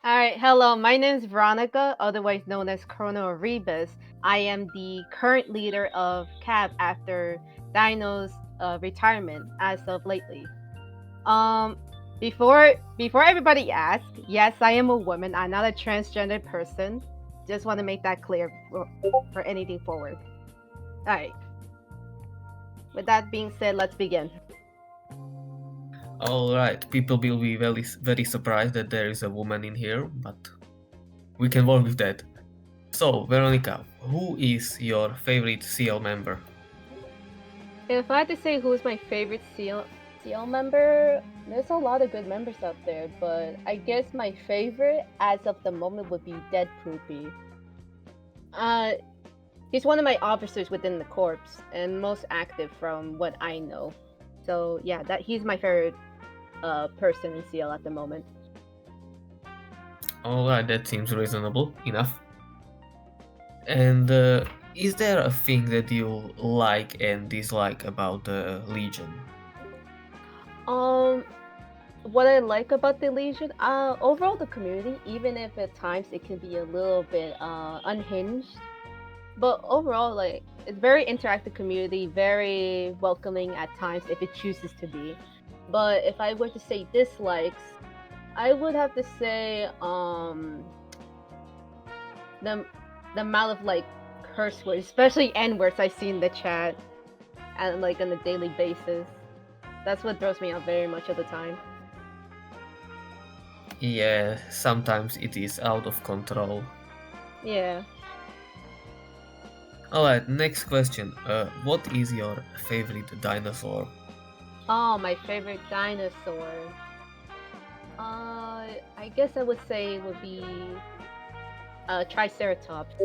Alright, hello, my name is Veronica, otherwise known as Chrono Rebus. I am the current leader of CAB after Dino's retirement as of lately. Um, before everybody asks, yes, I am a woman. I'm not a transgender person. Just want to make that clear for anything forward. Alright, with that being said, let's begin. Alright, people will be very surprised that there is a woman in here, but we can work with that. So, Veronica, who is your favorite CL member? If I had to say who's my favorite CL member, there's a lot of good members out there, but I guess my favorite as of the moment would be Dead Poopy. Uh, he's one of my officers within the corps and most active from what I know. So yeah, that he's my favorite person in CL at the moment. Alright, that seems reasonable enough. And is there a thing that you like and dislike about the Legion? Um, what I like about the Legion, overall the community, even if at times it can be a little bit unhinged, but overall, like, it's very interactive community, very welcoming at times if it chooses to be. But if I were to say dislikes, I would have to say the amount of like curse words, especially N words I see in the chat and like on a daily basis. That's what throws me out very much of the time. Yeah, sometimes it is out of control. Yeah. Alright, next question. What is your favorite dinosaur? Oh, my favorite dinosaur. I guess I would say it would be Triceratops.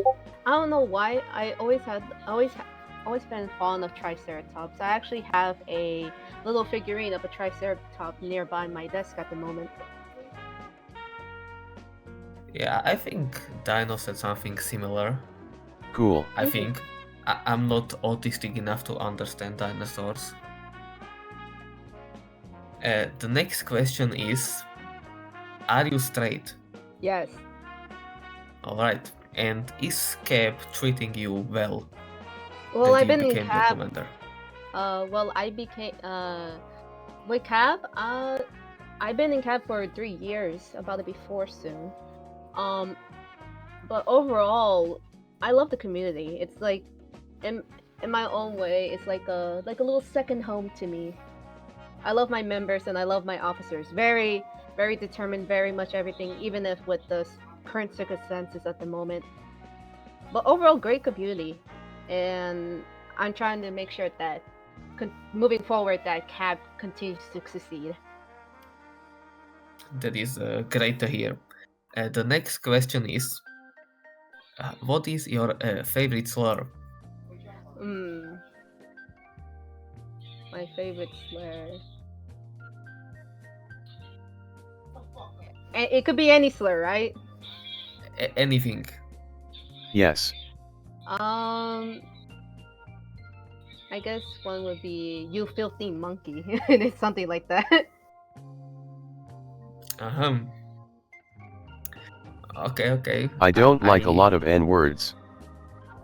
I don't know why. Always been fond of Triceratops. I actually have a little figurine of a Triceratops nearby my desk at the moment. Yeah, I think Dino said something similar. Cool. I think. I'm not autistic enough to understand dinosaurs. The next question is, are you straight? Yes. Alright. And is Cap treating you well Well, that I've you been in became the cab. commander? Well, I became with cab. I've been in cab for 3 years, about to be 4 soon. Um, but overall, I love the community. It's like, in my own way, it's like a little second home to me. I love my members and I love my officers. Very, very determined, very much everything, even if with the current circumstances at the moment. But overall, great community, and I'm trying to make sure that moving forward, that CAB continues to succeed. That is great to hear. The next question is, what is your favorite slur? Hmm, my favorite slur. And it could be any slur, right? Anything. Yes. Um, I guess one would be "you filthy monkey." It's something like that. Uh-huh. Okay. I don't like a lot of N words.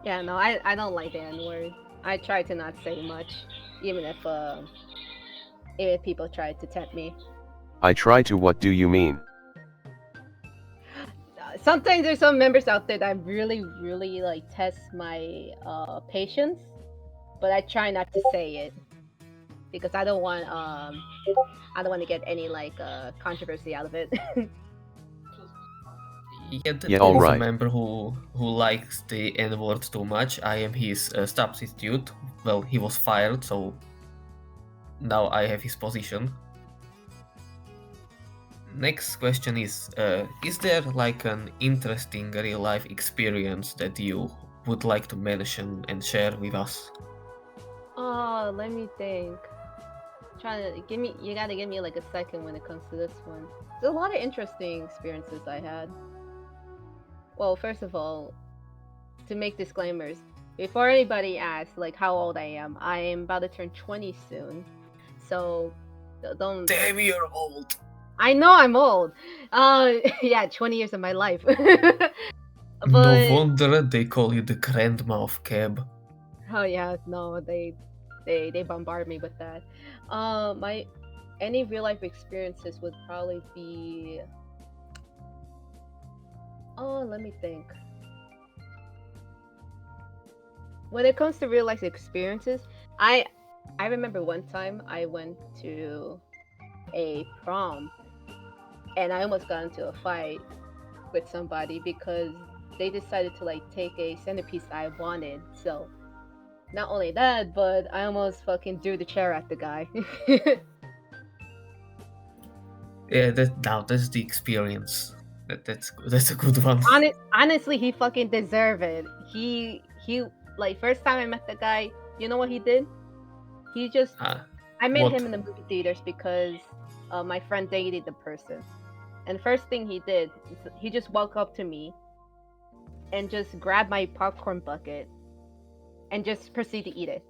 Yeah, no, I don't like the N word. I try to not say much, even if people try to tempt me. I try to. What do you mean? Sometimes there's some members out there that really, really like test my patience, but I try not to say it because I don't want to get any like controversy out of it. Yeah, Yeah, there is a alright. member who likes the N word too much. I am his substitute. Well, he was fired, so now I have his position. Next question is there like an interesting real life experience that you would like to mention and share with us? Oh, let me think. Trying to give me, you gotta give me like a second when it comes to this one. There's a lot of interesting experiences I had. Well, first of all, to make disclaimers, before anybody asks like how old I am about to turn 20 soon. So don't. Damn, you're old. I know I'm old. Yeah, 20 years of my life. No But wonder they call you the grandma of cab. oh yeah, no, they bombard me with that. My any real life experiences would probably be. Oh, let me think. When it comes to real life experiences, I I remember one time I went to a prom and I almost got into a fight with somebody because they decided to like take a centerpiece that I wanted. So not only that, but I almost fucking threw the chair at the guy. Yeah, that's the experience. That's a good one. Honestly, he fucking deserved it. He like first time I met the guy, you know what he did? He just I met What? him in the movie theaters because my friend dated the person. And first thing he did, he just walked up to me and just grabbed my popcorn bucket and just proceed to eat it.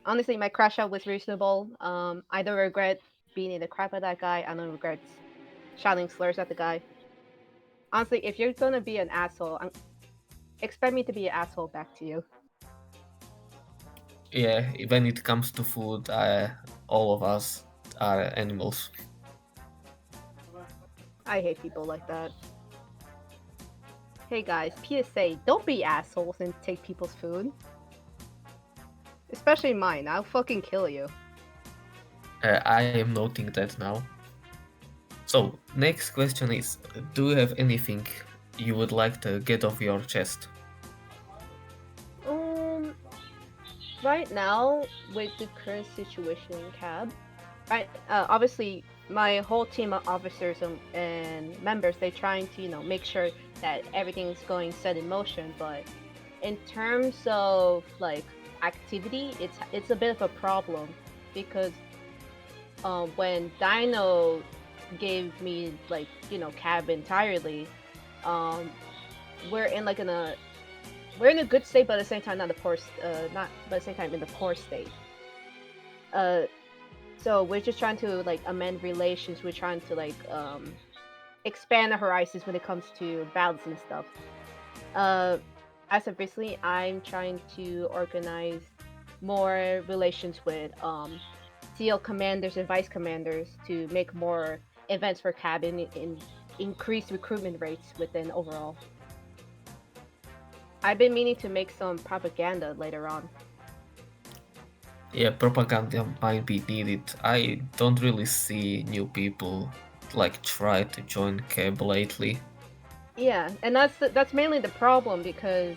Honestly, my crash out was reasonable. I don't regret beating the crap out of that guy. I don't regret shouting slurs at the guy. Honestly, if you're gonna be an asshole, expect me to be an asshole back to you. Yeah, when it comes to food, all of us are animals. I hate people like that. Hey guys, PSA, don't be assholes and take people's food. Especially mine, I'll fucking kill you. I am noting that now. So, next question is, do you have anything you would like to get off your chest? Right now, with the current situation in CAB, right, obviously my whole team of officers and members, they're trying to, make sure that everything's going set in motion, but in terms of like activity, it's a bit of a problem because when Dino gave me like cab entirely, we're in like we're in a good state, but at the same time not the poor not but at the same time in the poor state. Uh, so we're just trying to like amend relations. We're trying to like expand the horizons when it comes to balance and stuff. Uh, as of recently, I'm trying to organize more relations with CL commanders and vice commanders to make more events for cabin and increase recruitment rates within overall. I've been meaning to make some propaganda later on. Yeah, propaganda might be needed. I don't really see new people like try to join CAB lately. Yeah, and that's mainly the problem because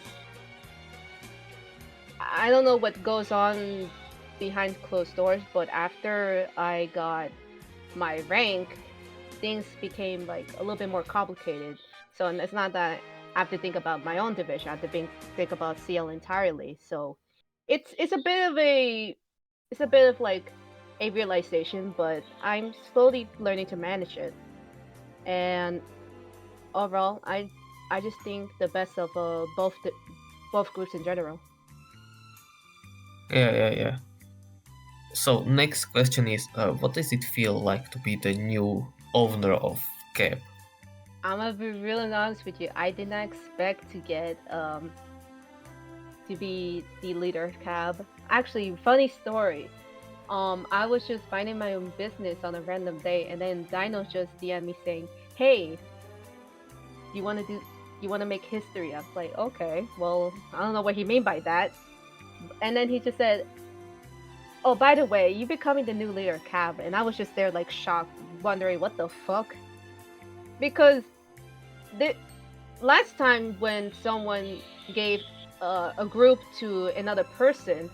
I don't know what goes on behind closed doors, but after I got my rank, things became like a little bit more complicated. So and it's not that I have to think about my own division; I have to think about CL entirely. So it's a bit of like a realization, but I'm slowly learning to manage it. And overall, I just think the best of both groups in general. Yeah. So next question is, what does it feel like to be the new owner of CAB? I'm gonna be really honest with you. I did not expect to get to be the leader of cab. Actually, funny story. I was just minding my own business on a random day, and then Dino just DM me saying, "Hey, you want to make history?" I was like, "Okay, well, I don't know what he mean by that." And then he just said, "Oh, by the way, you becoming the new leader of cab," and I was just there like shocked, wondering what the fuck, because the last time when someone gave a group to another person,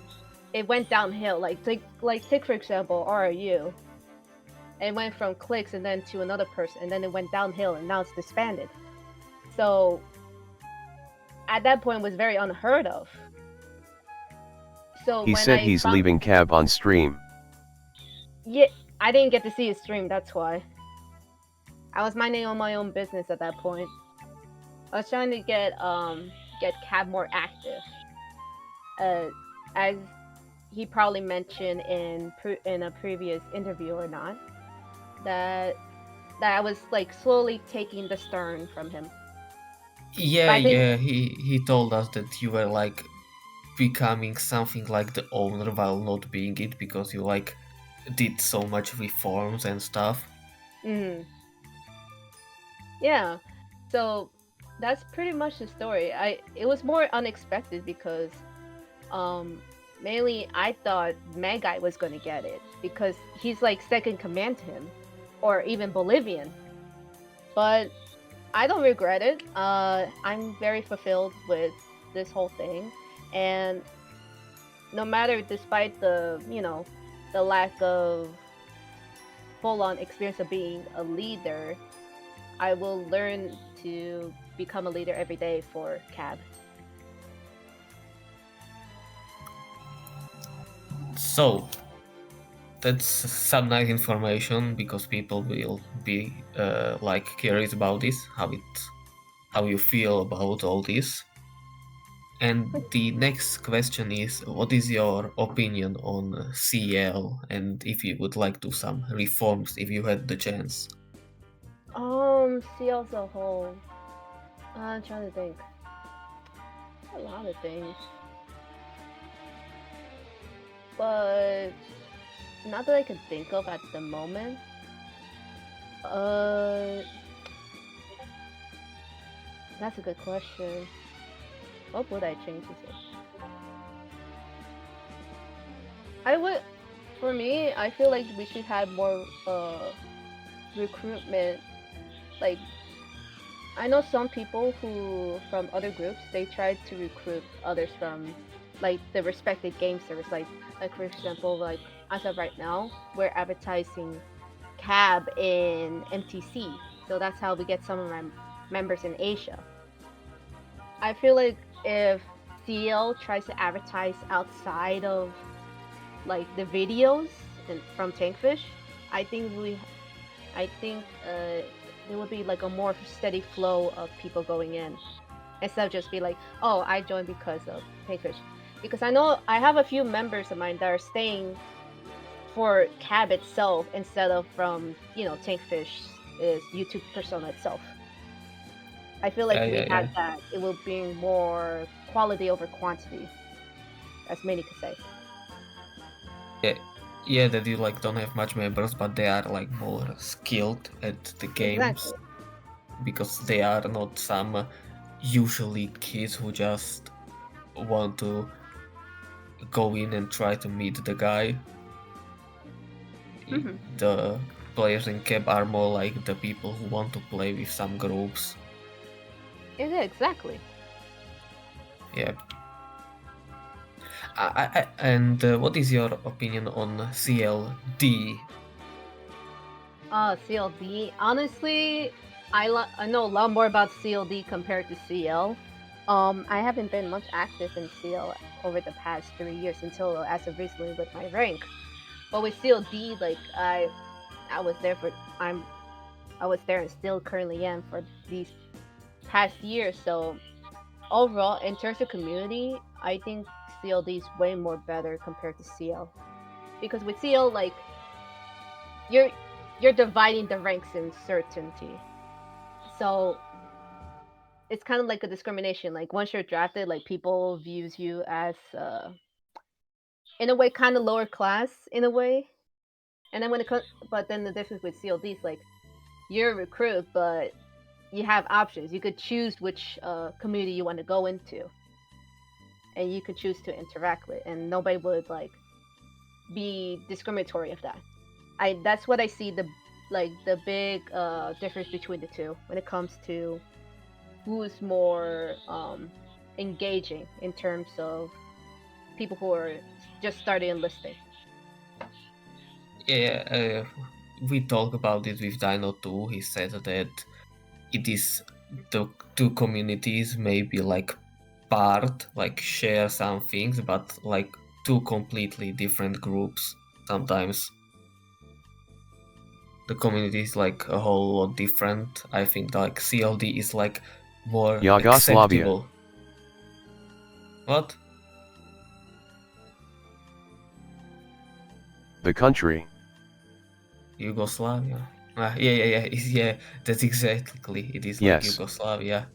it went downhill. Like take for example RRU. It went from clicks and then to another person, and then it went downhill, and now it's disbanded. So at that point, it was very unheard of. So He when said I he's found, leaving CAB on stream. yeah, I didn't get to see his stream. That's why I was minding on my own business at that point. I was trying to get Cab more active. As he probably mentioned in a previous interview or not, that I was like slowly taking the stern from him. Yeah, But I think yeah, he told us that you were like becoming something like the owner while not being it because you like did so much reforms and stuff. mm, yeah. So that's pretty much the story. It was more unexpected because um mainly I thought Magai was gonna get it because he's like second command to him, or even Bolivian. But I don't regret it. I'm very fulfilled with this whole thing, and no matter, despite the the lack of full-on experience of being a leader, I will learn to become a leader every day for CAB. So that's some nice information because people will be like curious about this, how you feel about all this. And the next question is, what is your opinion on CL and if you would like to some reforms if you had the chance? CL as a whole. I'm trying to think. A lot of things, but not that I can think of at the moment. Uh, that's a good question. What would I change this? I would, for me, I feel like we should have more recruitment. Like, I know some people who from other groups, they try to recruit others from like the respected game servers. Like for example, like as of right now, we're advertising CAB in MTC, so that's how we get some of my members in Asia. I feel like if CL tries to advertise outside of like the videos and from Tankfish, I think I think there would be like a more steady flow of people going in instead of just be like, oh, I joined because of Tankfish. Because I know I have a few members of mine that are staying for CAB itself instead of from Tankfish's YouTube persona itself. I feel like Yeah, if we yeah, had yeah. that, it will bring more quality over quantity, as many could say. Yeah, yeah, that you like don't have much members, but they are like more skilled at the games Exactly. because they are not some usually kids who just want to go in and try to meet the guy. Hmm. The players in CAB are more like the people who want to play with some groups. Yeah, exactly. Yeah. And what is your opinion on CLD? CLD. Honestly, I know a lot more about CLD compared to CL. I haven't been much active in CL over the past 3 years until as of recently with my rank. But with CLD, like I was there for I was there and still currently am for these past years. So overall, in terms of community, I think CLD is way more better compared to CL. Because with CL, like you're you're dividing the ranks in certainty. So it's kind of like a discrimination. Like once you're drafted, like people views you as in a way kind of lower class in a way. And then when it comes, but then the difference with CLD is like you're a recruit, but you have options. You could choose which community you want to go into, and you could choose to interact with, and nobody would like be discriminatory of that. I That's what I see the big difference between the two when it comes to who's more engaging in terms of people who are just starting enlisting. Yeah, we talked about it with Dino too. He said that it is the two communities maybe like like share some things, but like two completely different groups sometimes. The community is like a whole lot different. I think like CLD is like more Yugoslavia. acceptable. What? The country. Yugoslavia? Yeah. That's exactly. It is like Yes. Yugoslavia.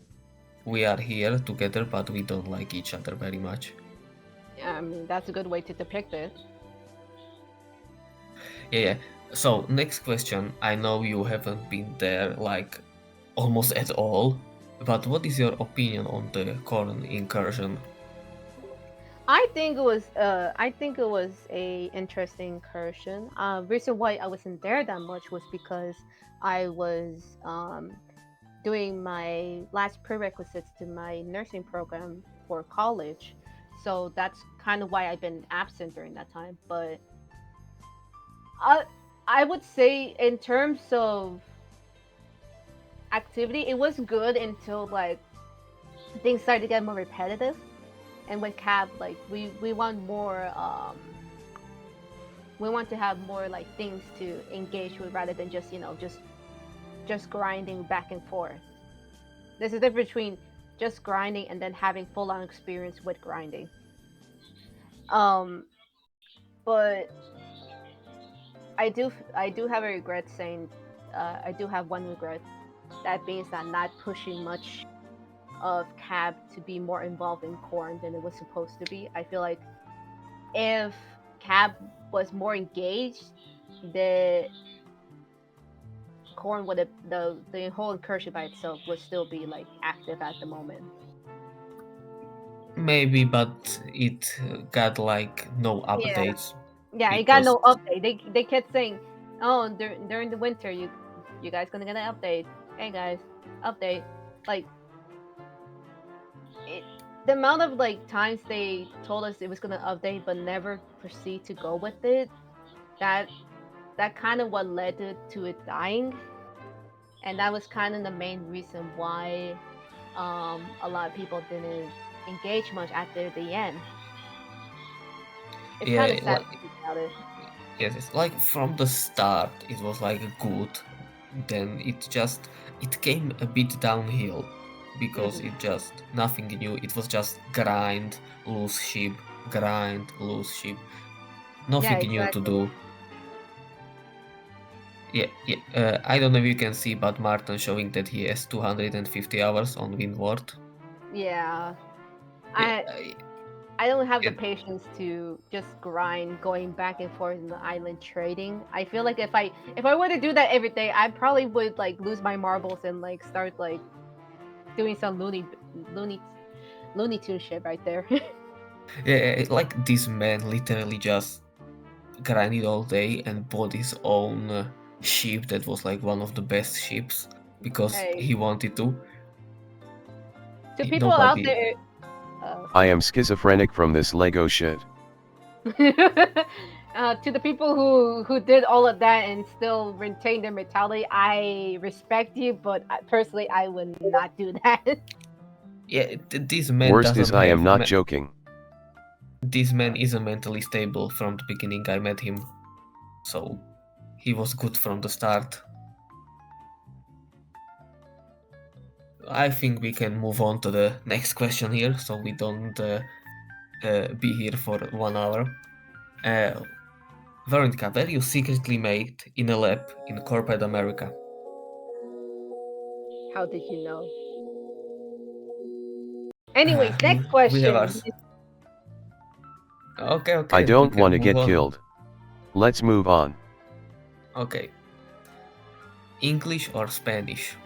We are here together, but we don't like each other very much. Yeah, I mean, that's a good way to depict it. Yeah. So next question. I know you haven't been there like almost at all, but what is your opinion on the Khorn incursion? I think it was a interesting incursion. Reason why I wasn't there that much was because I was doing my last prerequisites to my nursing program for college. So that's kind of why I've been absent during that time. But I I would say in terms of activity, it was good until like things started to get more repetitive. And with cab, like we want more we want to have more like things to engage with rather than just just grinding back and forth. There's a difference between just grinding and then having full on experience with grinding. Um, but I do have a regret saying I do have one regret. That means that not pushing much of Cab to be more involved in Corn than it was supposed to be. I feel like if Cab was more engaged, the Corn would have the whole incursion by itself would still be like active at the moment. Maybe, but it got like no Yeah, updates yeah, it got because no update. They kept saying, "Oh, during the winter, you guys gonna get an update. Hey guys, update." Like it, the amount of like times they told us it was gonna update but never proceed to go with it. That that kind of what led to it dying, and that was kind of the main reason why a lot of people didn't engage much after the end. It's kind of yeah, sad like to think about it. yes, it's like from the start it was like good. Then it came a bit downhill because Hmm. it just nothing new. It was just grind, lose ship, grind, lose ship. Yeah, Nothing new to exactly. do. Yeah. I don't know if you can see, but Martin showing that he has 250 hours on Windward. Yeah, Yeah, I don't have the yeah, patience to just grind going back and forth in the island trading. I feel like if I were to do that every day, I probably would like lose my marbles and like start like doing some looney looney tune shit right there. like this man literally just grinded all day and bought his own ship that was like one of the best ships because Hey, he wanted to. to people out Nobody. there, uh, I am schizophrenic from this Lego shit. to the people who did all of that and still retain their mentality, I respect you, but personally, I would not do that. Yeah, this man Worst is doesn't I am have. not joking. This man isn't mentally stable from the beginning. I met him, so he was good from the start. I think we can move on to the next question here, so we don't be here for 1 hour. Uh, Veronica, were you secretly made in a lab in corporate America? How did you know? Anyways, next We have question. ours. Okay, I okay, we don't can want to move get on. killed. Let's move on. Okay, English or Spanish?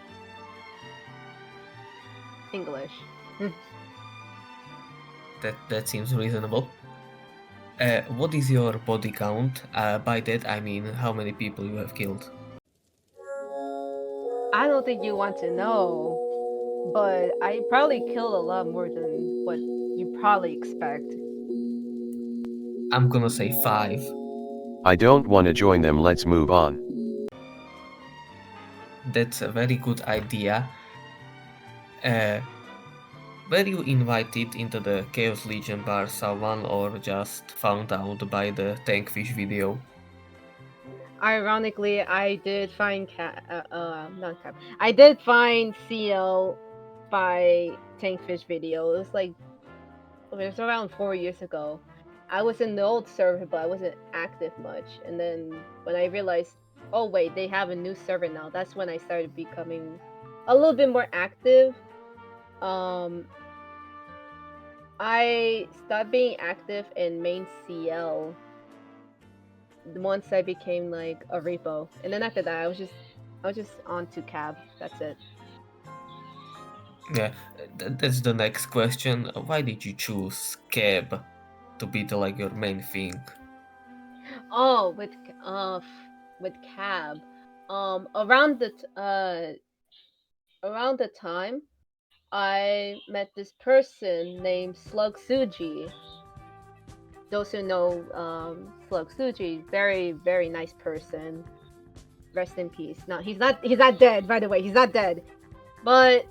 English. That seems reasonable. What is your body count? By that I mean how many people you have killed. I don't think you want to know, but I probably killed a lot more than what you probably expect. I'm gonna say 5. I don't want to join them. Let's move on. That's a very good idea. Uh, were you invited into the Chaos Legion bar someone or just found out by the Tankfish video? Ironically, I did find not cap. I did find CL by Tankfish video. It was around 4 years ago. I was in the old server, but I wasn't active much. And then when I realized, oh wait, they have a new server now. That's when I started becoming a little bit more active. I stopped being active in main CL once I became like a repo, and then after that, I was just on to cab. That's it. Yeah, that's the next question. Why did you choose cab to be like your main thing? Oh, with cab, around around the time I met this person named Slug Suji. Those who know Slug Suji, very nice person. Rest in peace. No, he's not dead. By the way, he's not dead. But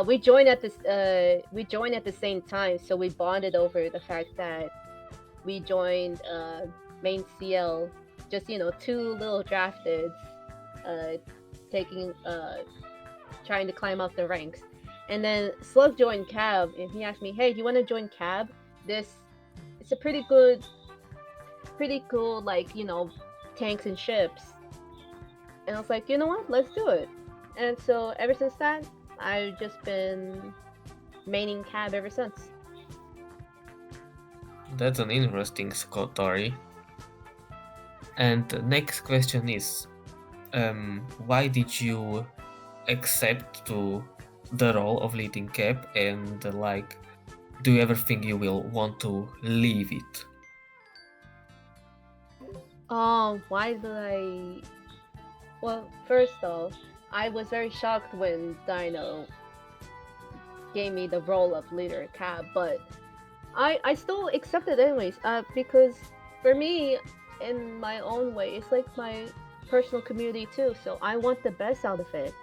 we joined at the same time, so we bonded over the fact that we joined main CL, just two little drafteds, uh, taking trying to climb up the ranks. And then Slug joined Cab, and he asked me, "Hey, do you want to join Cab? It's a pretty cool, like tanks and ships." And I was like, you know what? Let's do it. And so ever since that, I've just been maining Cab ever since. That's an interesting story. And the next question is, why did you accept to the role of leading cab, and like, do you ever think you will want to leave it? Why did I? Well, first off, I was very shocked when Dino gave me the role of leader Cab, but I still accept it anyways. Because for me, in my own way, it's like my personal community too. So I want the best out of it,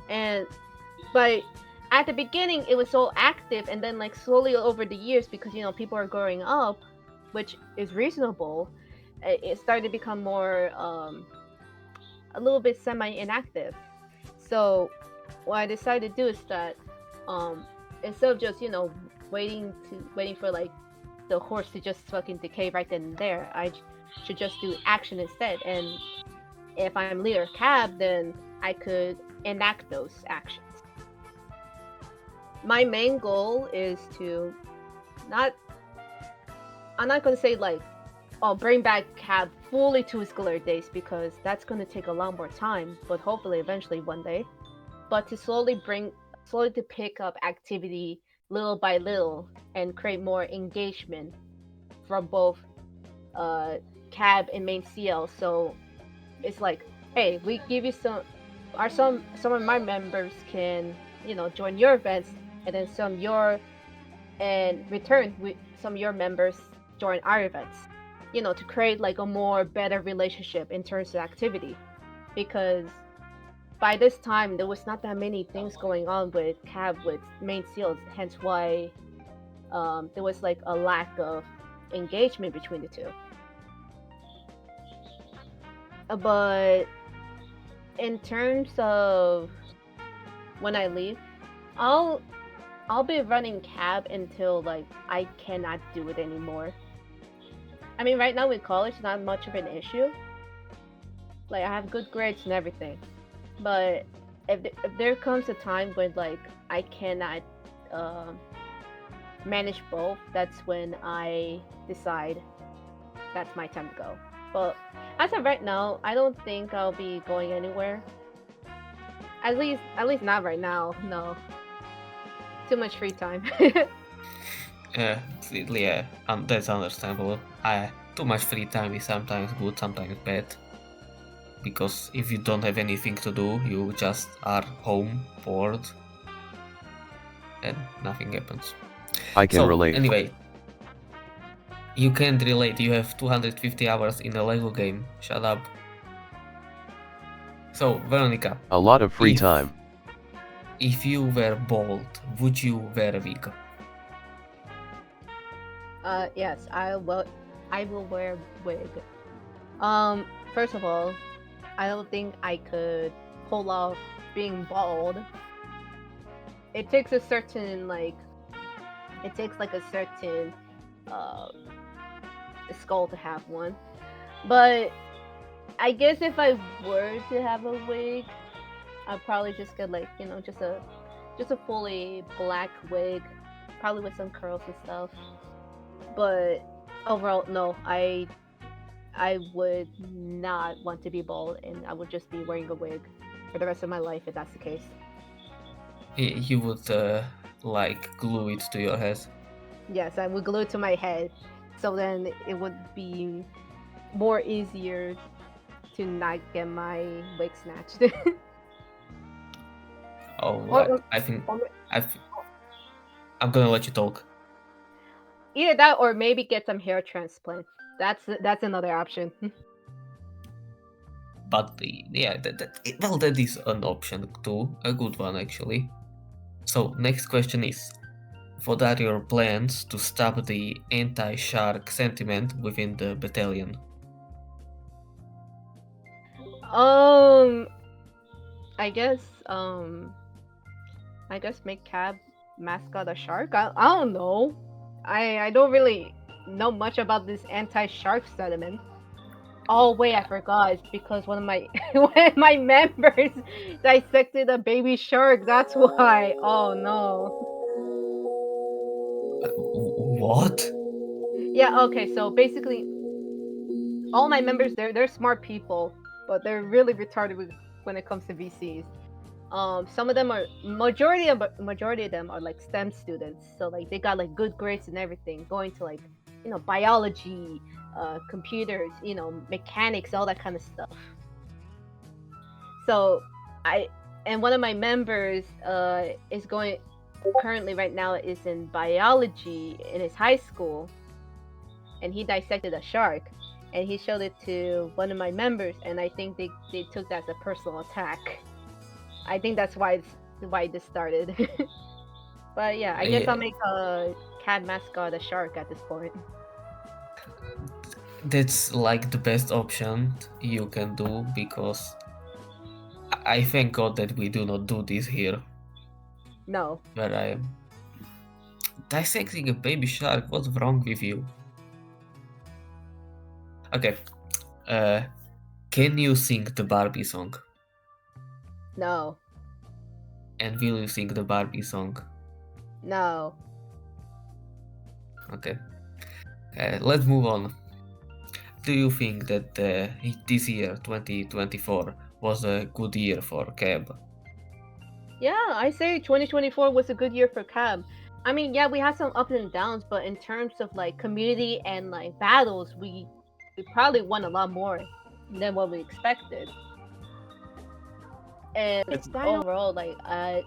and but at the beginning it was so active, and then like slowly over the years, because people are growing up, which is reasonable, it started to become more a little bit semi inactive. So what I decided to do is that instead of just waiting for like the horse to just fucking decay right then and there, I should just do action instead. And if I'm leader cab, then I could enact those actions. My main goal is to not I'm not gonna say like, oh, bring back cab fully to its glory days, because that's gonna take a lot more time, but hopefully eventually one day. But to slowly to pick up activity little by little and create more engagement from both uh cab and main CL. So it's like, hey, we give you some of my members can join your events, and then in return some of your members join our events, to create like a more better relationship in terms of activity. Because by this time there was not that many things going on with cab with main seals, hence why there was like a lack of engagement between the two. But in terms of when I leave, I'll I'll be running cab until like I cannot do it anymore. I mean, right now with college, not much of an issue. Like I have good grades and everything. But if there comes a time when like I cannot uh, manage both, that's when I decide that's my time to go. But as of right now, I don't think I'll be going anywhere. At least not right now. No, too much free time. Yeah, yeah, that's understandable. Too much free time is sometimes good, sometimes bad. Because if you don't have anything to do, you just are home, bored, and nothing happens. I can relate. Anyway, you can't relate. You have 250 hours in a Lego game. Shut up. So, Veronica. A lot of free time. If you were bald, would you wear a wig? Yes, I will. I will wear wig. First of all, I don't think I could pull off being bald. It takes a certain uh skull to have one. But I guess if I were to have a wig, I'd probably just get like just a fully black wig, probably with some curls and stuff. But overall, no, I would not want to be bald, and I would just be wearing a wig for the rest of my life if that's the case. You would like glue it to your head. Yes, I would glue it to my head, so then it would be more easier to not get my wig snatched. Oh, or, I think or I'm gonna let you talk. either that, or maybe get some hair transplant. That's another option. But yeah, well, that is an option too, a good one actually. So next question is, what are your plans to stop the anti-shark sentiment within the battalion? Um, I guess um, I guess make Cab mascot a shark. I don't know. I don't really know much about this anti-shark sentiment. Oh wait, I forgot. It's because one of my one of my members dissected a baby shark. That's why. Oh no. What? Yeah. Okay. So basically, all my members they're smart people, but they're really retarded when it comes to VCs. Some of them are majority of them are like STEM students, so like they got like good grades and everything, going to like biology, computers, mechanics, all that kind of stuff. So I and one of my members is going currently right now is in biology in his high school, and he dissected a shark, and he showed it to one of my members, and I think they took that as a personal attack. I think that's why this started. But yeah, I guess I'll Yeah, make a cat mascot a shark at this point. that's like the best option you can do because I thank God that we do not do this here No. where I am. Dissecting a baby shark, what's wrong with you? Okay, uh, can you sing the Barbie song? No. And will you sing the Barbie song? No. Okay, let's move on. Do you think that this year, 2024, was a good year for CAB? Yeah, I say 2024 was a good year for Cab. I mean, yeah, we had some ups and downs, but in terms of like community and like battles, we probably won a lot more than what we expected. And overall, like I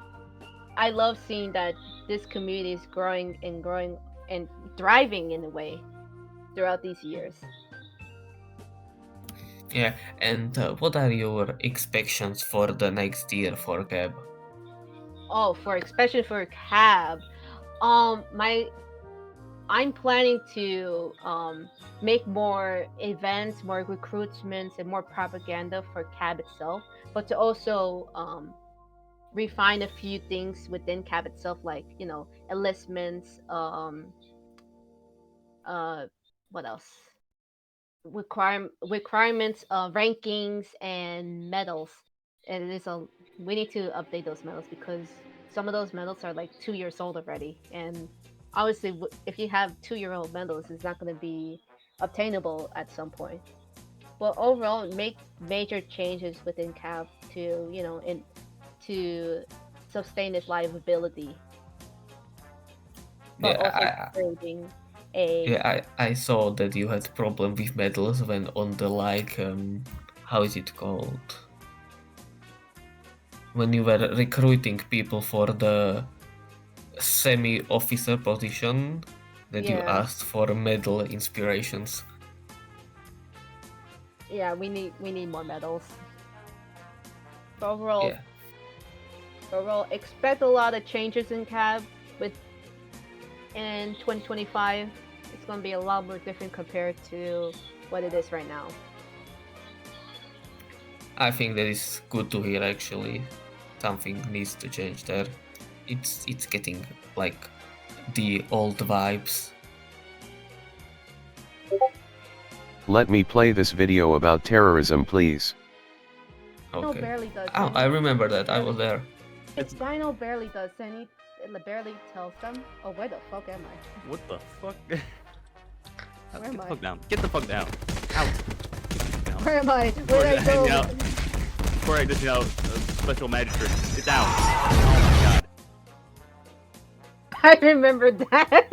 love seeing that this community is growing and growing and thriving in a way throughout these years. Yeah, and what are your expectations for the next year for CAB? Oh, for especially for Cab, my I'm planning to make more events, more recruitments, and more propaganda for CAB itself, but to also refine a few things within CAB itself, like enlistments, uh, what else? Requirements, rankings, and medals. And it is a we need to update those medals because some of those medals are like 2 years old already, and obviously, if you have 2-year-old medals, it's not going to be obtainable at some point. But overall, make major changes within CAP to to sustain its livability, but also Yeah, creating a I saw that you had problem with medals when on the like how is it called? When you were recruiting people for the semi-officer position that you yeah. asked for medal inspirations. Yeah, we need more medals. But overall, Yeah. expect a lot of changes in CAB with in 2025. It's going to be a lot more different compared to what it is right now. I think that is good to hear actually. Something needs to change there. It's getting like the old vibes. Let me play this video about terrorism, please. Dino Okay. barely does Oh, I any. remember that. I was there. If Dino barely does any, it barely tells them, oh, where the fuck am I? What the fuck? Where Get am the I? fuck down. Get the fuck down. Out. Down. Where am I? Where did I Hang go? out. Before I dish out special magistrate. Get down. Oh my god. I remember that.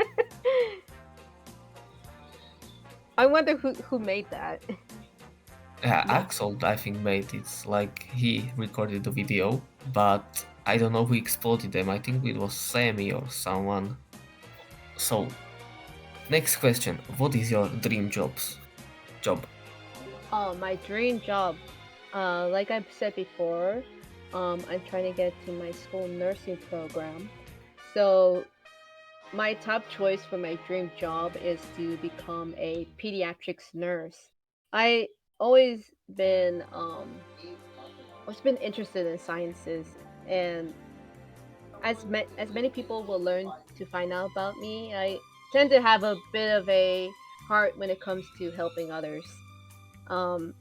I wonder who made that. Yeah, No. Axel, I think, made it. Like, he recorded the video, but I don't know who exploded them. I think it was Sammy or someone. So, next question. What is your dream job? Oh, my dream job. Like I've said before, I'm trying to get to my school nursing program. So my top choice for my dream job is to become a pediatrics nurse. I always been interested in sciences, and as many people will learn to find out about me, I tend to have a bit of a heart when it comes to helping others. Um,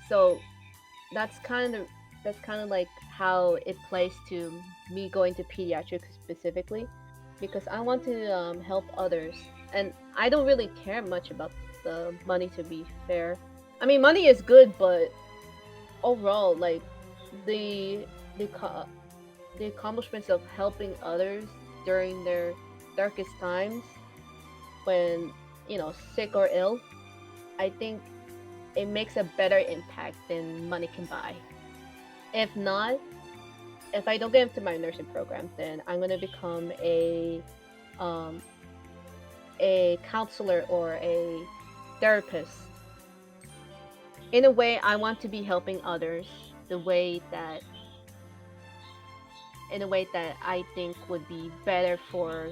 so that's kind of like how it plays to me going to pediatrics specifically, because I want to help others, and I don't really care much about the money, to be fair. I mean, money is good, but overall, like the the co- the accomplishments of helping others during their darkest times, when sick or ill, I think it makes a better impact than money can buy. If not, if I don't get into my nursing program, then I'm gonna become um, a counselor or a therapist. In a way, I want to be helping others the way that in a way that I think would be better for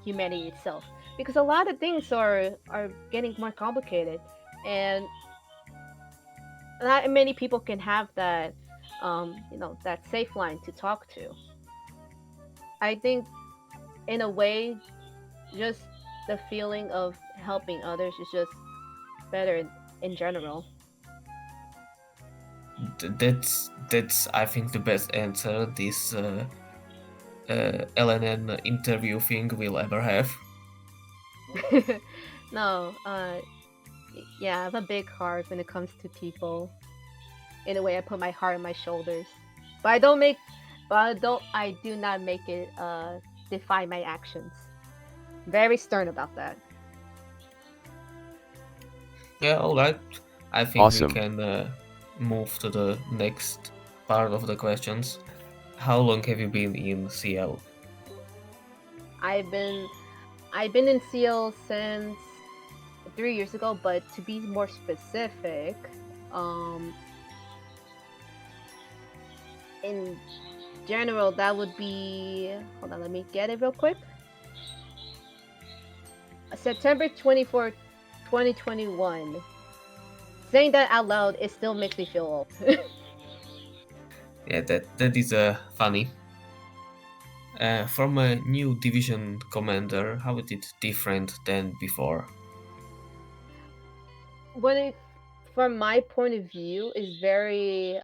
humanity itself. Because a lot of things are getting more complicated, and not many people can have that that safe line to talk to. I think in a way, just the feeling of helping others is just better in general. That's I think the best answer this LNN interview thing will ever have. No, yeah, I have a big heart when it comes to people. In a way, I put my heart on my shoulders, but I do not make it define my actions. Very stern about that. Yeah, all right. I think we Awesome. can move to the next part of the questions. How long have you been in CL? I've been I've been in CL since 3 years ago, but to be more specific, um, in general, that would be, hold on, let me get it real quick. September 24th, 2021. Saying that out loud, it still makes me feel old. Yeah, that is funny. From a new division commander, how is it different than before? When it, from my point of view, is very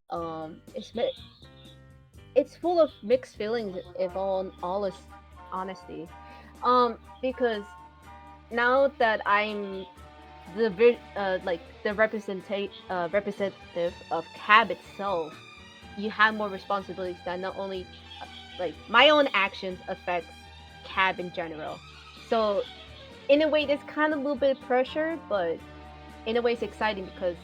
it's full of mixed feelings, if all is honesty. Because now that I'm like the representative of CAB itself, you have more responsibilities that not only like my own actions affects CAB in general. So in a way, there's kind of a little bit of pressure, but in a way, it's exciting because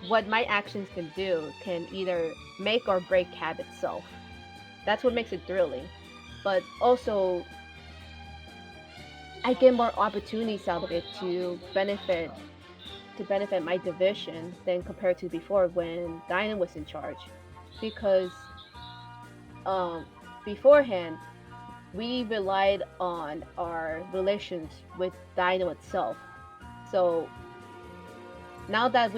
what my actions can do can either make or break CAB itself. That's what makes it thrilling. But also, I get more opportunities out of it to benefit my division than compared to before when Dinah was in charge. Because um, beforehand, we relied on our relations with Dino itself. So now that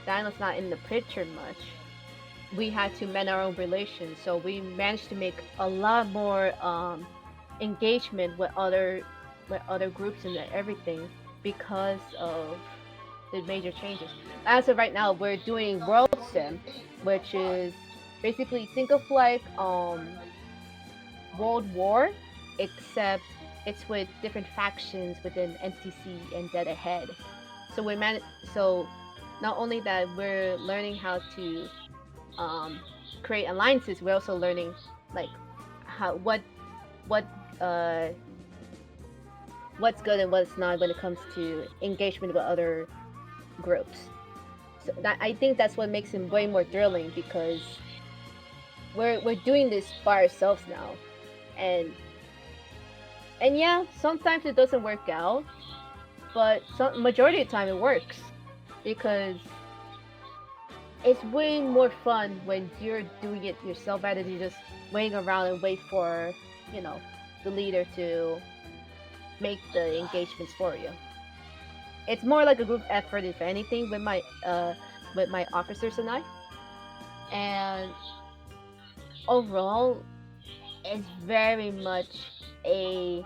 Dino's not in the picture much, we had to mend our own relations. So we managed to make a lot more engagement with other groups and everything. because of the major changes. As of right now, we're doing World Sim, which is basically think of like World War, except it's with different factions within NCC and Dead Ahead. So so not only that we're learning how to create alliances, we're also learning like how what uh what's good and what's not when it comes to engagement with other groups. So that I think that's what makes him way more thrilling because we're doing this by ourselves now, and yeah, sometimes it doesn't work out, but some majority of the time it works because it's way more fun when you're doing it yourself rather than just waiting around and wait for the leader to make the engagements for you. It's more like a group effort, if anything, with my officers and I. And overall, it's very much a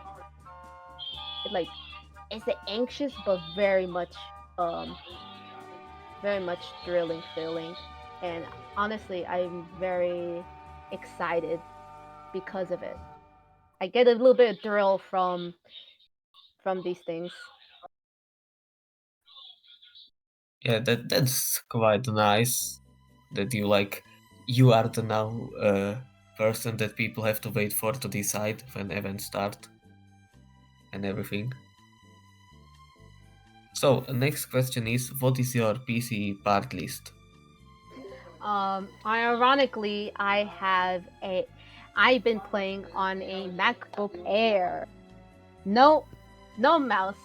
like it's an anxious but very much thrilling feeling. And honestly, I'm very excited because of it. I get a little bit of thrill from these things. Yeah, that's quite nice that you are the now person that people have to wait for to decide when events start and everything. So next question is, what is your PC part list? Ironically, I've been playing on a MacBook Air. No, no mouse,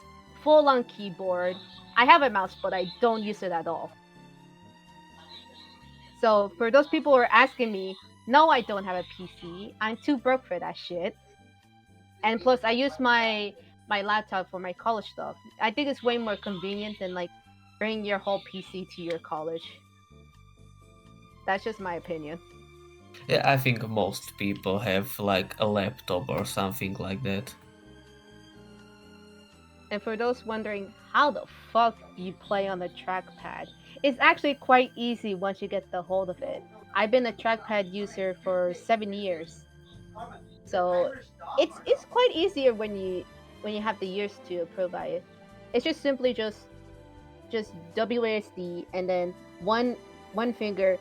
full on keyboard. I have a mouse, but I don't use it at all. So for those people who are asking me, no, I don't have a PC. I'm too broke for that shit. And plus, I use my laptop for my college stuff. I think it's way more convenient than like bringing your whole PC to your college. That's just my opinion. Yeah, I think most people have like a laptop or something like that. And for those wondering how the fuck you play on the trackpad, it's actually quite easy once you get the hold of it. I've been a trackpad user for 7 years, so it's quite easier when you have the years to prove by it. It's just simply just WASD and then one finger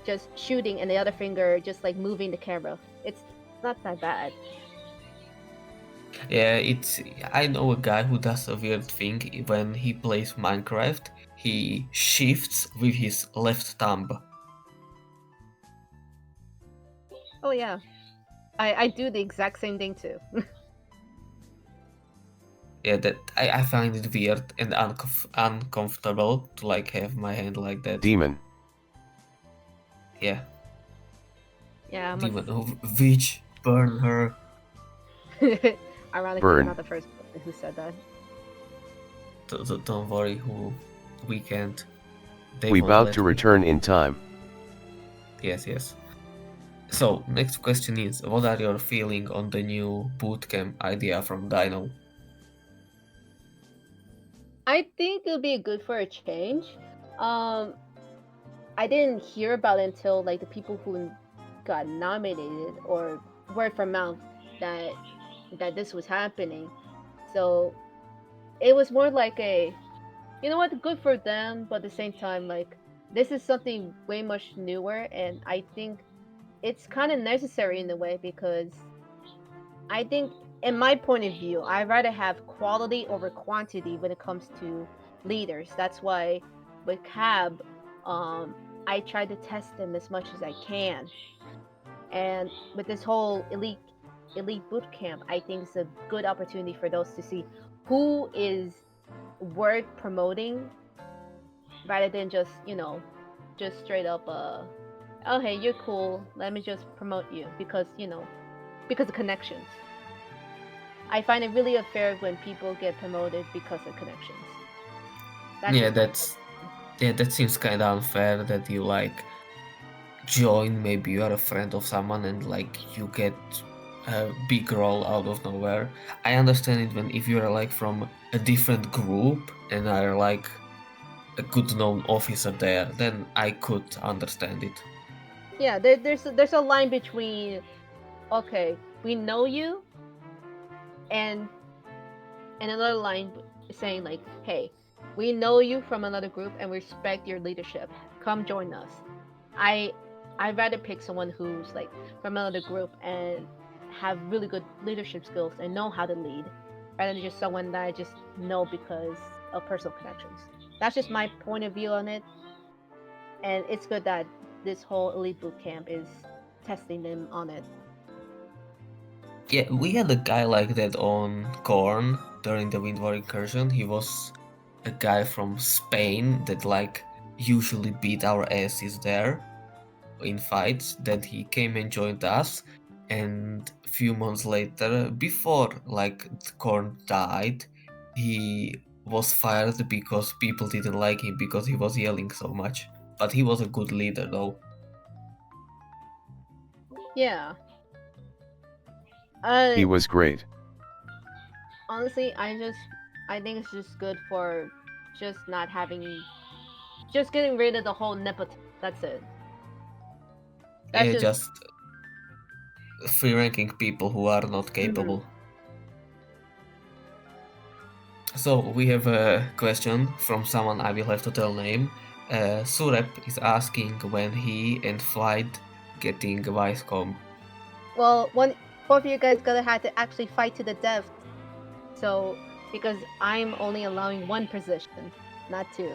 just shooting and the other finger just like moving the camera. It's not that bad. Yeah, I know a guy who does a weird thing when he plays Minecraft. He shifts with his left thumb. Oh yeah, I do the exact same thing too. Yeah, that I find it weird and uncomfortable to like have my hand like that. Demon. Yeah. Yeah, Demon witch, burn her. Ironically, Burn. you're not the first person who said that. Don't worry, we can't. We about to return in time. Yes. So, next question is, what are your feelings on the new bootcamp idea from Dino? I think it'll be good for a change. Um, I didn't hear about it until like the people who got nominated or word from mouth that this was happening. So it was more like you know what, good for them, but at the same time, like this is something way much newer, and I think it's kind of necessary in a way because I think, in my point of view, I'd rather have quality over quantity when it comes to leaders. That's why with Cab, I try to test them as much as I can. And with this whole elite boot camp, I think it's a good opportunity for those to see who is worth promoting rather than just just straight up oh hey, you're cool, let me just promote you because because of connections. I find it really unfair when people get promoted because of connections. That seems kind of unfair that you like join, maybe you are a friend of someone and like you get a big role out of nowhere. I understand it when if you're like from a different group and are like a good known officer there, then I could understand it. Yeah, there's a line between, okay, we know you, and another line saying like, hey, we know you from another group and we respect your leadership. Come join us. I I'd rather pick someone who's like from another group and have really good leadership skills and know how to lead, rather than just someone that I just know because of personal connections. That's just my point of view on it, and it's good that this whole elite boot camp is testing them on it. Yeah, we had a guy like that on Khorn during the Wind War incursion. He was a guy from Spain that like usually beat our asses there in fights. Then he came and joined us, and a few months later, before like Khorn died, he was fired because people didn't like him because he was yelling so much. But he was a good leader though. Yeah. He was great. Honestly, I think it's just good for just not having, just getting rid of the whole nepotism. That's it. That's Yeah, just. just free ranking people who are not capable. So we have a question from someone I will have to tell name. Surep is asking when he and Flight getting vice com. Well, both of you guys gonna have to actually fight to the death. So because I'm only allowing one position, not two.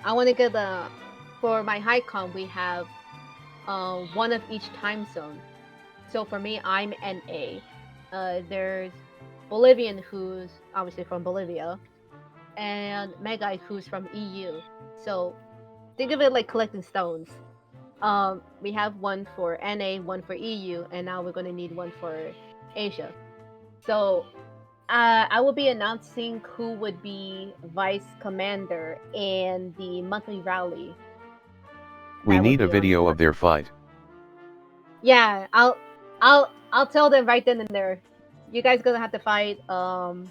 I want to get the, for my high com we have one of each time zone. So for me, I'm NA. There's Bolivian who's obviously from Bolivia, and Megai who's from EU. So think of it like collecting stones. We have one for NA, one for EU, and now we're gonna need one for Asia. So I will be announcing who would be vice commander in the monthly rally. We That would need a be on video of 4th. their fight. Yeah, I'll tell them right then and there. You guys gonna have to fight, all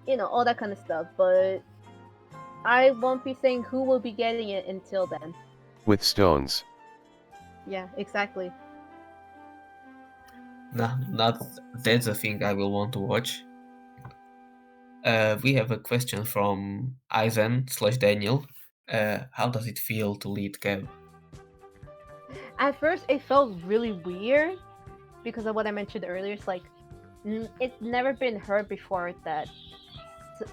that kind of stuff. But I won't be saying who will be getting it until then. With stones. Yeah, exactly. No, not that's a thing I will want to watch. We have a question from Eisen/Daniel. How does it feel to lead Kev? At first, it felt really weird because of what I mentioned earlier. It's like it's never been heard before that,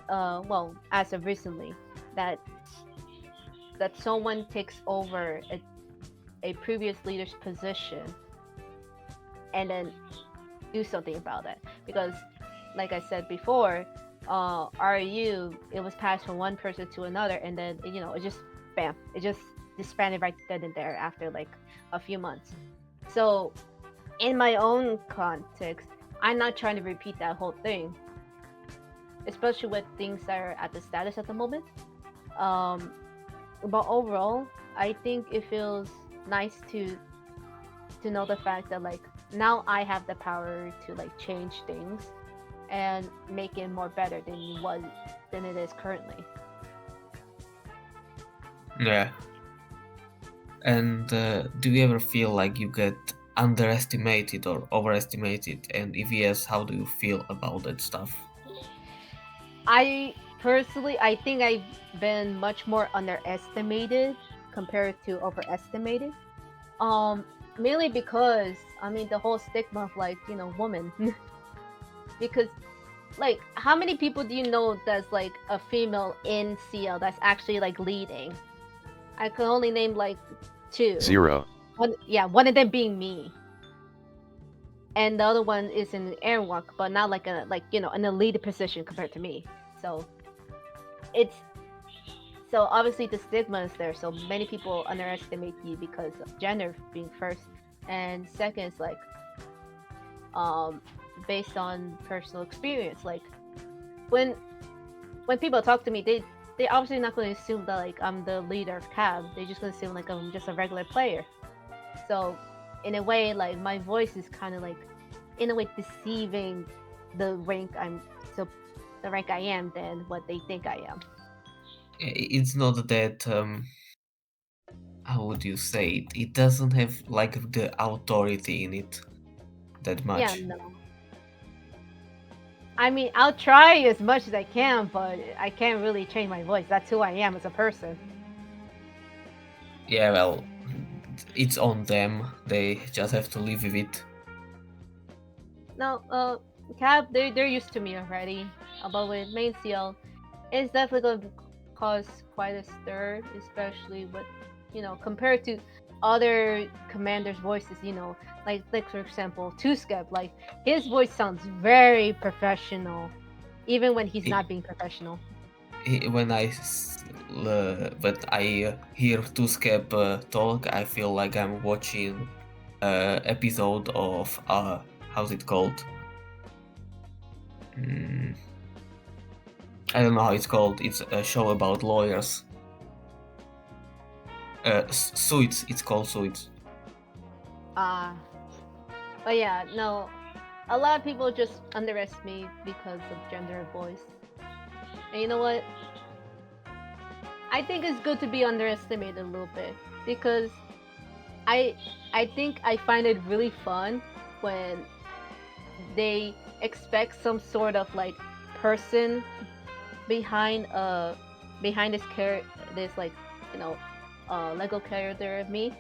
well, as of recently, that someone takes over a previous leader's position and then do something about it. Because, like I said before, RU, it was passed from one person to another, and then it just bam, it just disbanded right then and there after like a few months. So, in my own context, I'm not trying to repeat that whole thing, especially with things that are at the status at the moment. But overall, I think it feels nice to know the fact that like now I have the power to like change things and make it more better than it is currently. Yeah. And do you ever feel like you get underestimated or overestimated? And if yes, how do you feel about that stuff? I personally, I think I've been much more underestimated compared to overestimated. Mainly because I mean the whole stigma of like woman, because like how many people do you know that's like a female in CL that's actually like leading? I can only name like two. 0. One of them being me, and the other one is in airwalk, but not like an elite position compared to me. So it's so obviously the stigma is there. So many people underestimate you because of gender being first, and second is like based on personal experience. Like when people talk to me, they obviously not going to assume that like I'm the leader of cab. They're just going to assume like I'm just a regular player. So in a way, like my voice is kind of like in a way deceiving the rank the rank I am than what they think I am. It's not that how would you say it? It doesn't have like the authority in it that much. Yeah, no. I mean, I'll try as much as I can, but I can't really change my voice. That's who I am as a person. Yeah, well, it's on them. They just have to live with it. No, Cab, they're used to me already. But with main CL, it's definitely going to cause quite a stir, especially with, compared to other commanders' voices, like for example, Tuskep, like his voice sounds very professional, even when he's not being professional. When I hear Tuskep talk, I feel like I'm watching episode of how's it called? I don't know how it's called. It's a show about lawyers. Suits. It's called Suits. But yeah, no, a lot of people just underestimate me because of gender and voice. And you know what? I think it's good to be underestimated a little bit because I think I find it really fun when they expect some sort of like person behind this like Lego character of me,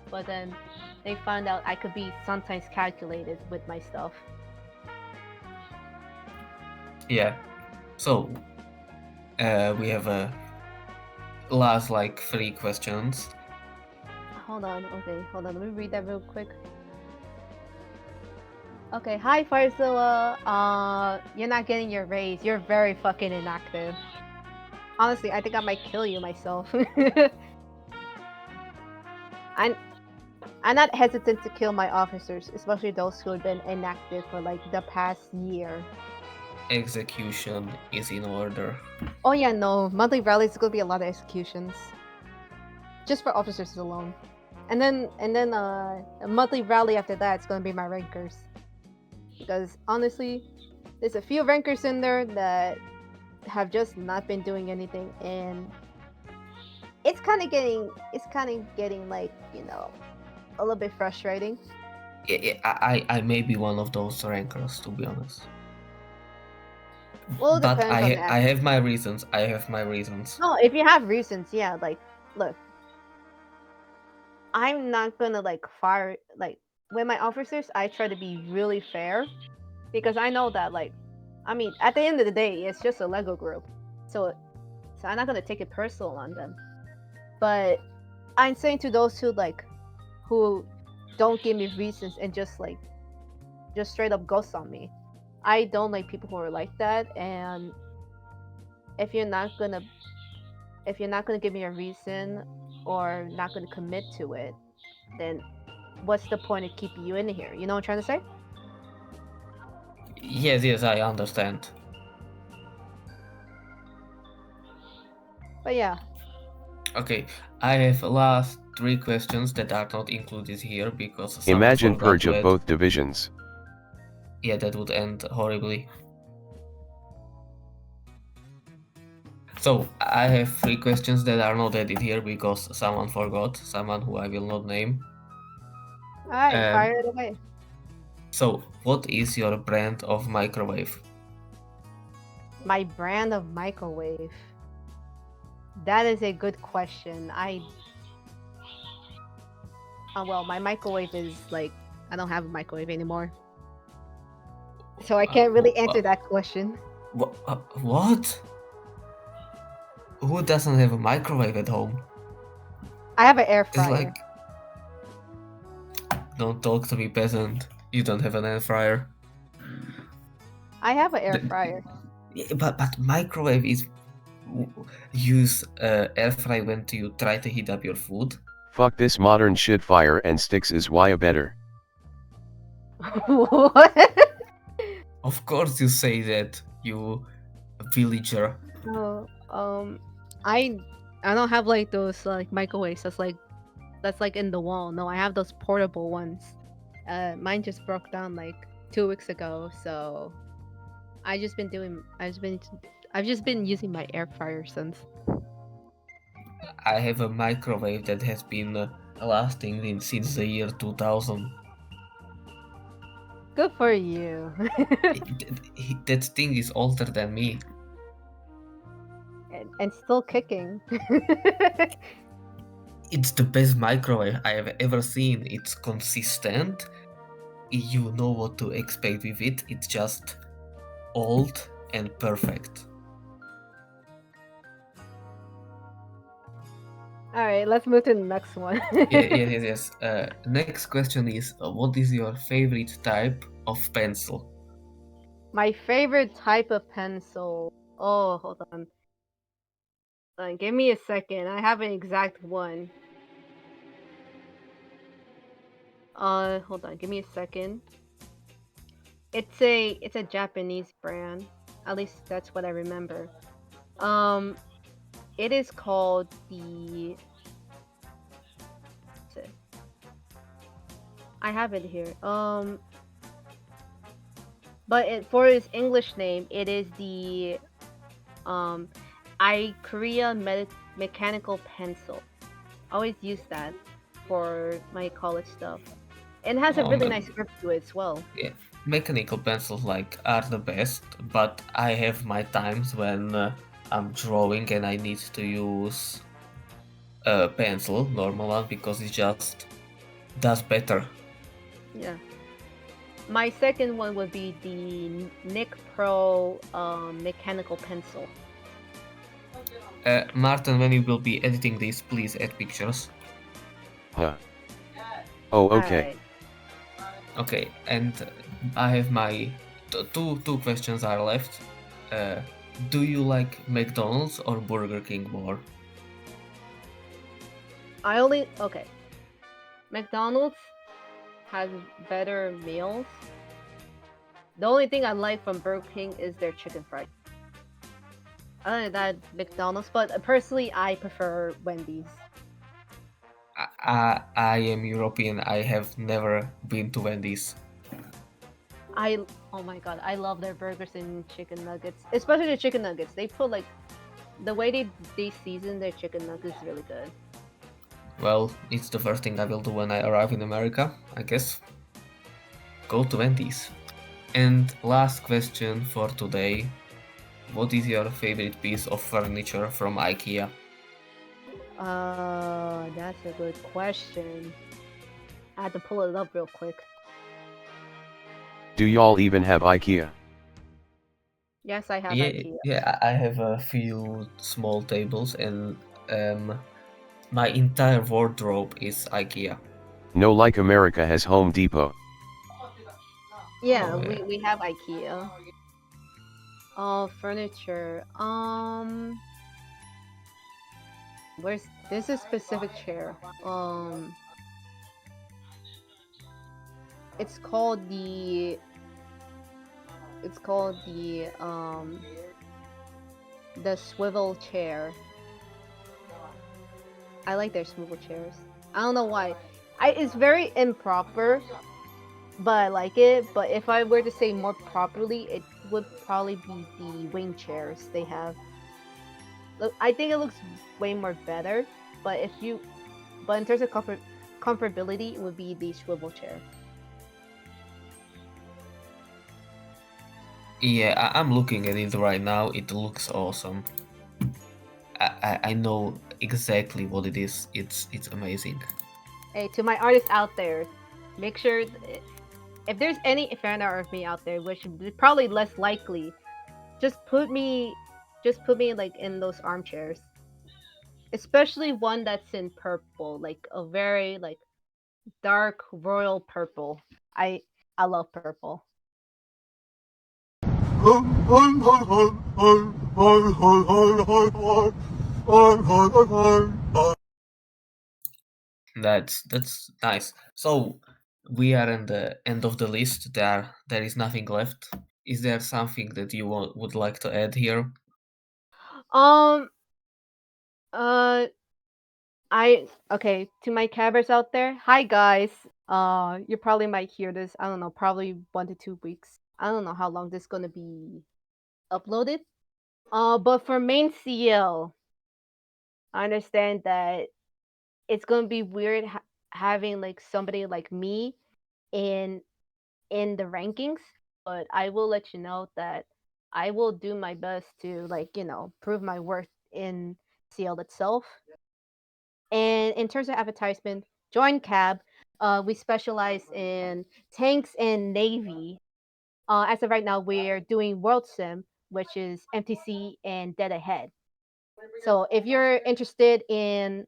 but then they find out I could be sometimes calculated with my stuff. Yeah. So we have a last like 3 questions. Hold on, let me read that real quick. Okay, hi Firezilla. You're not getting your raise. You're very fucking inactive. Honestly, I think I might kill you myself. I'm not hesitant to kill my officers, especially those who have been inactive for like the past year. Execution is in order. Oh yeah, no. Monthly rallies is gonna be a lot of executions. Just for officers alone. And then a monthly rally after that it's gonna be my rankers. Because honestly, there's a few rankers in there that have just not been doing anything, and it's kinda getting like, a little bit frustrating. I may be one of those rankers, to be honest. Well, it But depends on that. I have my reasons. I have my reasons. No, if you have reasons, yeah, like, look, I'm not gonna like fire like with my officers. I try to be really fair because I know that like, I mean, at the end of the day, it's just a Lego group, so I'm not gonna take it personal on them. But I'm saying to those who don't give me reasons and just straight up ghost on me. I don't like people who are like that, and if you're not gonna give me a reason or not gonna commit to it, then what's the point of keeping you in here? You know what I'm trying to say? Yes, I understand. But yeah. Okay, I have last 3 questions that are not included here because someone Imagine forgot purge to of add. both divisions. Yeah, that would end horribly. So I have 3 questions that are not added here because someone forgot, someone who I will not name. Alright, fire it away. So, what is your brand of microwave? My brand of microwave. That is a good question. Well, my microwave is like, I don't have a microwave anymore. So I can't really answer that question. What? Who doesn't have a microwave at home? I have an air It's fryer. like, don't talk to me, peasant. You don't have an air fryer. I have an air fryer. But microwave is use air fry when you try to heat up your food. Fuck this modern shit, fire and sticks is why a better. What? Of course you say that, you villager. No, I don't have like those like microwaves that's like in the wall. No, I have those portable ones. Mine just broke down like 2 weeks ago, so I've just been using my air fryer since. I have a microwave that has been lasting since the year 2000. Good for you. That thing is older than me. and still kicking. It's the best microwave I have ever seen. It's consistent. You know what to expect with it. It's just old and perfect. All right, let's move to the next one. Yes. Next question is, what is your favorite type of pencil? My favorite type of pencil. Oh, hold on. Give me a second. I have an exact one. Hold on. Give me a second. It's a Japanese brand. At least that's what I remember. It is called the. I have it here. But for its English name, it is the Korea mechanical pencil. I always use that for my college stuff. It has a really nice grip to it as well. Yeah, mechanical pencils are the best, but I have my times when I'm drawing and I need to use a pencil, normal one, because it just does better. Yeah. My second one would be the Nick Pro mechanical pencil. Martin, when you will be editing this, please add pictures. Huh. Oh, okay. Right. Okay, and I have my two questions are left. Do you like McDonald's or Burger King more? Okay. McDonald's has better meals. The only thing I like from Burger King is their chicken fries. Other than that, McDonald's, but personally, I prefer Wendy's. I am European. I have never been to Wendy's. Oh my god, I love their burgers and chicken nuggets, especially the chicken nuggets. They put the way they season their chicken nuggets is really good. Well, it's the first thing I will do when I arrive in America, I guess. Go to Wendy's. And last question for today. What is your favorite piece of furniture from IKEA? That's a good question. I had to pull it up real quick. Do y'all even have IKEA? Yes, I have IKEA. Yeah, I have a few small tables and my entire wardrobe is IKEA. No, like America has Home Depot. Yeah, Oh, yeah. we have IKEA. Oh, furniture. There's a specific chair. It's called the the swivel chair. I like their swivel chairs. I don't know why. It's very improper, but I like it. But if I were to say more properly, it would probably be the wing chairs they have. Look, I think it looks way more better. But in terms of comfortability, it would be the swivel chair. Yeah, I'm looking at it right now. It looks awesome. I know exactly what it is. It's amazing. Hey, to my artists out there, make sure if there's any fan art of me out there, which is probably less likely, just put me in those armchairs. Especially one that's in purple, like a very dark royal purple. I love purple. That's nice. So we are in the end of the list. There is nothing left. Is there something that you would like to add here? Um. Okay, to my cabbers out there, hi guys. You probably might hear this, I don't know, probably 1 to 2 weeks. I don't know how long this is gonna be uploaded. But for main CL, I understand that it's gonna be weird having like somebody like me in the rankings, but I will let you know that I will do my best to, like, prove my worth in CL itself. And in terms of advertisement, join CAB. We specialize in tanks and navy. As of right now, we're doing World Sim, which is MTC and Dead Ahead. So if you're interested in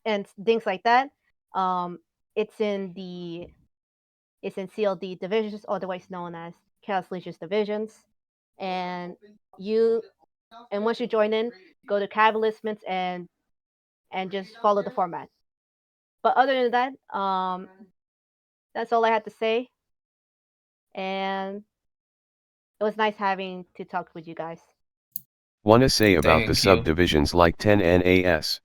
and things like that, um, it's in CLD divisions, otherwise known as Chaos Legions divisions. And once you join in, go to catalystments and just follow the format. But other than that, that's all I had to say. And it was nice having to talk with you guys. Wanna say about the Thank you. subdivisions like 10 NAS?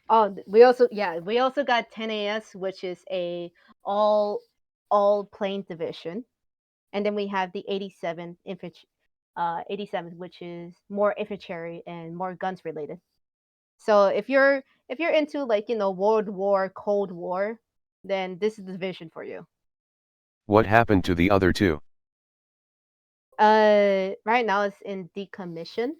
Oh, we also got 10 AS, which is a all plane division, and then we have the 87 infantry, 87, which is more infantry and more guns related. So if you're into, like, World War, Cold War, then this is the division for you. What happened to the other two? Right now it's in decommission,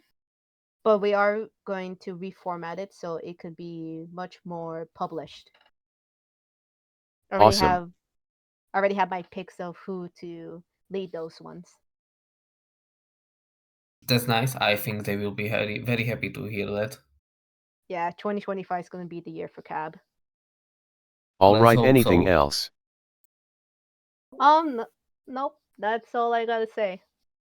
but we are going to reformat it so it could be much more published. Awesome. Already have my picks of who to lead those ones. That's nice. I think they will be very, very happy to hear that. Yeah, 2025 is going to be the year for CAB. Alright, Let's hope anything so. else? Nope, that's all I gotta say.